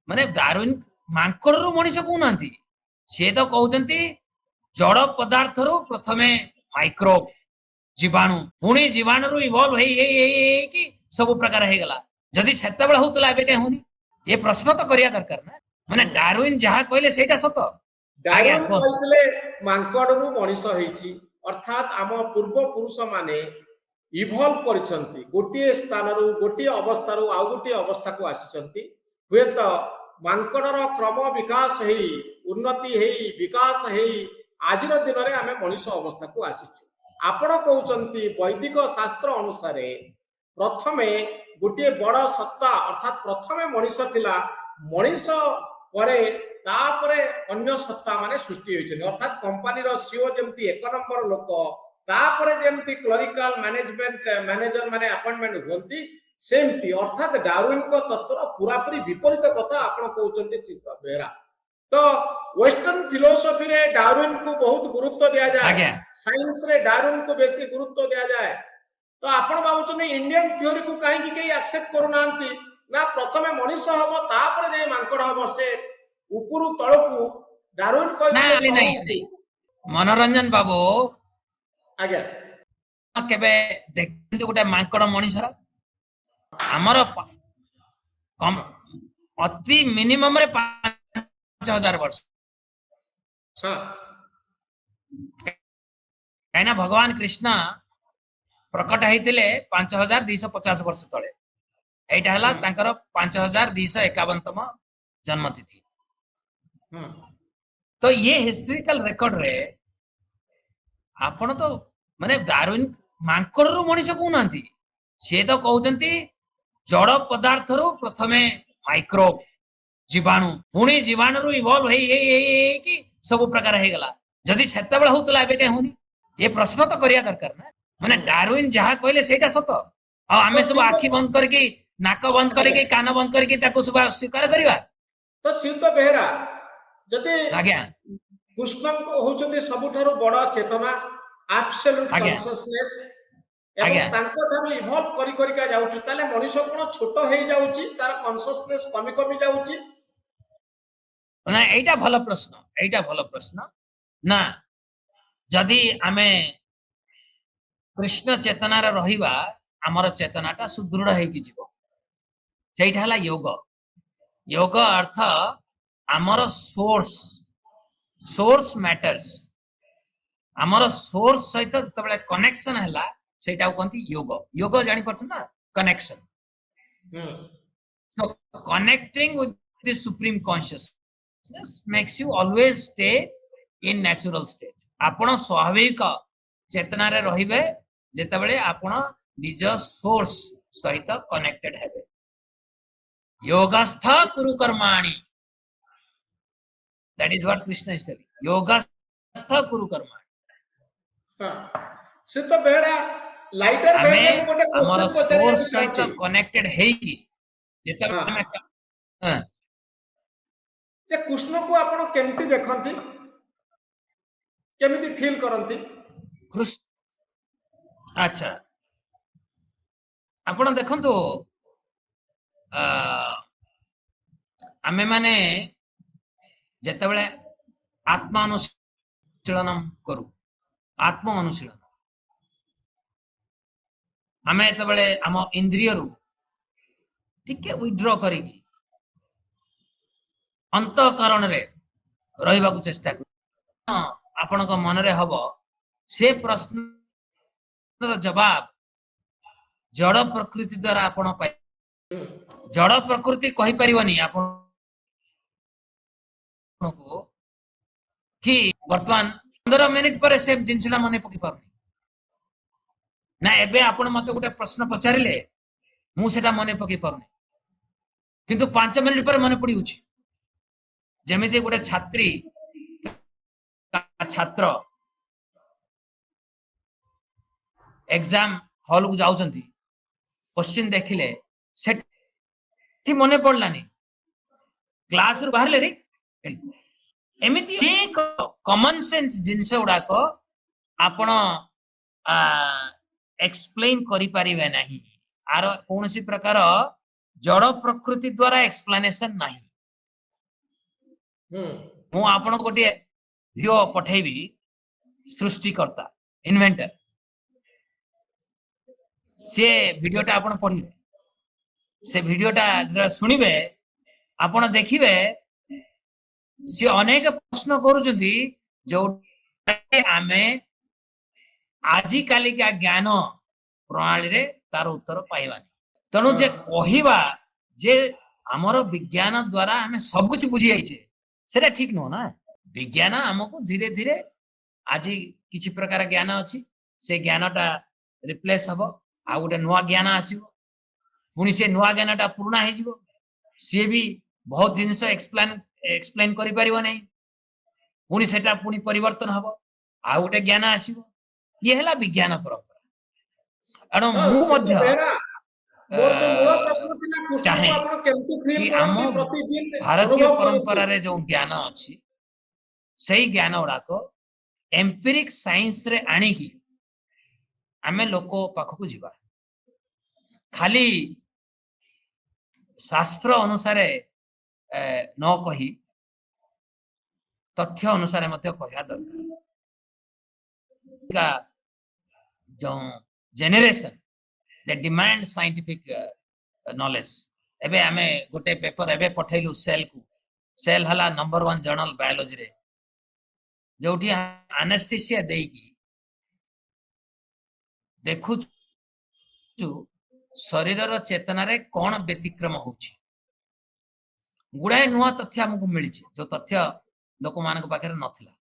माने डार्विन मांकड़ रु मनीष कहूना सी तो कहते जड़ पदार्थ रु प्रथमे माइक्रोब जीवाणु पुणी जीवाणु इवॉल्व कि सब प्रकार हो गला जदि सेते बेले होतला एबे के होनी ये प्रश्न तो करिया दरकार ना माने डार्विन जहा कहले सेटा सत डार्विन कहले मांकड़ रु मनीष होईची अर्थात आम पूर्व पुरुष माने इवॉल्व करिसंती गोटे स्थान रु गोटे अवस्था रु आउ गोटे अवस्था को आसीसंती हुए तो मांकड़र क्रम विकास हेई उन्नति हेई विकास हेई आज दिन में आम मनीष अवस्था को आसीଛୁ आपण कहउचंती वैदिक शास्त्र अनुसार प्रथमे गोटे बड़ सत्ता अर्थात प्रथमे मनीष थिला मनीष परे तापरे अन्य सत्ता माने सृष्टि होइछन अर्थात कंपनी रो सीईओ जेमती एक नंबर लोक तापरे जेमती क्लरिकल मैनेजमेंट मैनेजर माने अपॉइंटमेंट होंती सेमती अर्थात डार्विन को तत्वर पूरा पूरी विपरीत कथा आपण कहउचंती चित्त बेरा तो वेस्टर्न फिलोसफी रे डार्विन को बहुत गुरुत्व दिया जाए साइंस रे डार्विन को बेसी गुरुत्व दिया जाए तो आपण बाबुचने इंडियन थ्योरी को काहे कि केही एक्सेप्ट करू नांती ना प्रथमे मनीष हबो तापरे जे मांकड़ हबो से ऊपरू तळकू डार्विन कहले नहीं मनोरंजन बाबू आज्ञा केबे देखते गोटे मांकड़ मनीषर हमर अति मिनिमम रे 5000 वर्ष कहीं भगवान कृष्ण प्रकट होते 5250 वर्ष तले यहाँ है 5251तम जन्मतिथि तो ये हिस्टोरिकल रेकर्ड रे आपण तो माने डार्विन मांकड़ रु मनीष कहूना सी तो कहते जड़ पदार्थ रु प्रथमे माइक्रोब जीवाणु पुणी जीवाणु इवॉल्व कि सब प्रकार हो गला जदि सेते बेले होतला एबे के होनी ये प्रश्न तो करिया दरकार ना माने डार्विन जहा कहले सेटा सत आ हमें सब आखि बंद करके नाक बंद करके कान बंद करके ताको सब स्वीकार करबा तो सीतो बेहरा जदि आज्ञा कृष्ण को होचंदी सबुठारो बड़ा चेतना एब्सोल्यूट कॉन्शियसनेस एवं तांको थारो इवॉल्व करी करी का जाउची ताले मनुष्य कोन छोट हेई जाउची तार कॉन्शियसनेस कमी कमी जाउची ना एटा भलो प्रश्न ना जदि आमे कृष्ण चेतना रे रहिबा हमर चेतनाटा सुदृढ़ हे कि जीवो सेटा हला योग अर्थ हमर सोर्स मैटर्स हमर सोर्स सहित जतबेले कनेक्शन हला सेटा कहती योग जानी पड़छ ना connection so connecting with the supreme consciousness makes you always stay in natural state आपण स्वाभाविक चेतना रे रहिबे जेतबेले आपण निज सोर्स सहित कनेक्टेड हेबे योगस्थ कुरु कर्माणि that is what Krishna is telling योगस्थ कुरु कर्माणि से तो बेरा लाइटर बेरा को गोटे हमर सोर्स सहित कनेक्टेड हेई जेतबेले हम जे कृष्ण को आपण केमती देखंती केमिति फील करंती कृष्ण अच्छा आपण देखंतु आमे माने जेतबेले आत्मा अनुशीलन करू आत्म अनुशीलन आमे एतबेले आम इंद्रिय रु टिके विड्रॉ करिकी अंतःकरण रे रहिबा को चेष्टा करू आपण को मन रे हबो से प्रश्न जवाब जड़ प्रकृति द्वारा आपण पाइ जड़ प्रकृति कहि परिवनी आपण को कि वर्तमान 15 मिनिट पर से जिनसला मने पकि परनी ना एबे आपण मते गोटे प्रश्न पचारिले मु सेटा मने पकि परनी किंतु 5 मिनिट पर मने पड़ी उची जेमिति गोटे छात्री छात्र एग्जाम हॉल को जाउचंती क्वेश्चन देखिले सेठी मने पड़लानी क्लास रु बाहर ले रे एमिति एक कॉमन सेंस जिंस उडाक आपण एक्सप्लेन करि परिबे नाही आर कोनसी प्रकार जड़ प्रकृति द्वारा एक्सप्लेनेशन नाही मु आपण गोटे भिडियो पठेबी सृष्टिकर्ता इन्वेंटर से भिडियोटा आपण पढ़िबे से भिडियोटा जरा सुनिबे आपण देखिबे से अनेक प्रश्न करूछंती जो आमे आजि काली का ज्ञान प्रणाली रे तार उत्तर पाइबानी तनु जे कहिबा जे हमर विज्ञान द्वारा हमें सब कुछ बुझी जाइछे सेटा ठीक न ना विज्ञान हमको धीरे धीरे आज किसी प्रकार ज्ञान अच्छी से ज्ञानटा रिप्लेस हबो आ गोटे नुआ ज्ञान आसीबो पुणी से नुआ ज्ञानटा पुराना हे जिवो सी भी बहुत जिनिस एक्सप्लेन करि परिबो नै पुणी सेटा पुणी परिवर्तन हबो आ गोटे ज्ञान आसीबो ये हला विज्ञान परंपरा अण मु मध्य मोर जो मूल प्रश्न थिला कृष्ण चाहे को आपण केमती फील कि करंती आम प्रतिदिन भारतीय अनुभव परंपरा करंती रे जो ज्ञान अछि सही ज्ञान उडाको एम्पिरिक साइंस रे आनी की आमे लोक पाखक जीवा खाली शास्त्र अनुसार न कही तथ्य अनुसार मध्य कहया दरकार जो generation they demand scientific knowledge एबे आमे गोटे पेपर एबे पठैलु सेल को सेल हला नंबर 1 जर्नल बायोलॉजी रे जोठी एनेस्थेसिया देकी देखु शरीर चेतना रे कौन व्यतिक्रम होची गुड़ाए नुआ तथ्य हमको मिली जो तथ्य लोक मान पाखे नथिला